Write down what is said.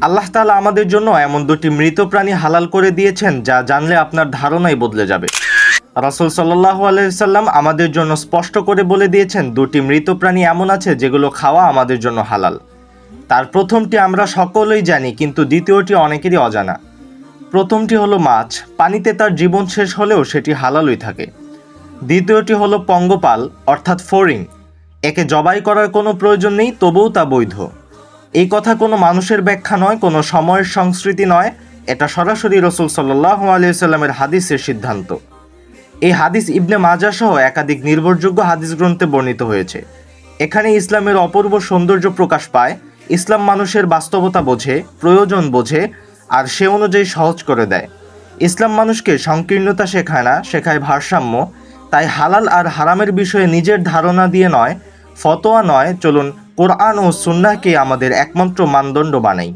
আল্লাহ তাআলা আমাদের জন্য এমন দুটি মৃত প্রাণী হালাল করে দিয়েছেন যা জানলে আপনার ধারণাই বদলে যাবে। রাসূল সাল্লাল্লাহু আলাইহি সাল্লাম আমাদের জন্য স্পষ্ট করে বলে দিয়েছেন দুটি মৃত প্রাণী এমন আছে যেগুলো খাওয়া আমাদের জন্য হালাল। তার প্রথমটি আমরা সকলেই জানি, কিন্তু দ্বিতীয়টি অনেকেরই অজানা। প্রথমটি হলো মাছ, পানিতে তার জীবন শেষ হলেও সেটি হালালই থাকে। দ্বিতীয়টি হলো পঙ্গপাল অর্থাৎ ফড়িং, একে জবাই করার কোনো প্রয়োজন নেই, তবুও তা বৈধ। এই কথা কোনো মানুষের ব্যাখ্যা নয়, কোনো সময়ের সংস্কৃতি নয়, এটা সরাসরি রাসূল সাল্লাল্লাহু আলাইহি সাল্লামের হাদিসের সিদ্ধান্ত। এই হাদিস ইবনে মাজাহ সহ একাধিক নির্ভরযোগ্য হাদিস গ্রন্থে বর্ণিত হয়েছে। এখানে ইসলামের অপূর্ব সৌন্দর্য প্রকাশ পায়। ইসলাম মানুষের বাস্তবতা বোঝে, প্রয়োজন বোঝে, আর সে অনুযায়ী সহজ করে দেয়। ইসলাম মানুষকে সংকীর্ণতা শেখায় না, শেখায় ভারসাম্য। তাই হালাল আর হারামের বিষয়ে নিজের ধারণা দিয়ে নয়, ফতোয়া নয়, চলুন কোরআন ও সুন্নাহকে আমাদের একমাত্র মানদণ্ড বানাই।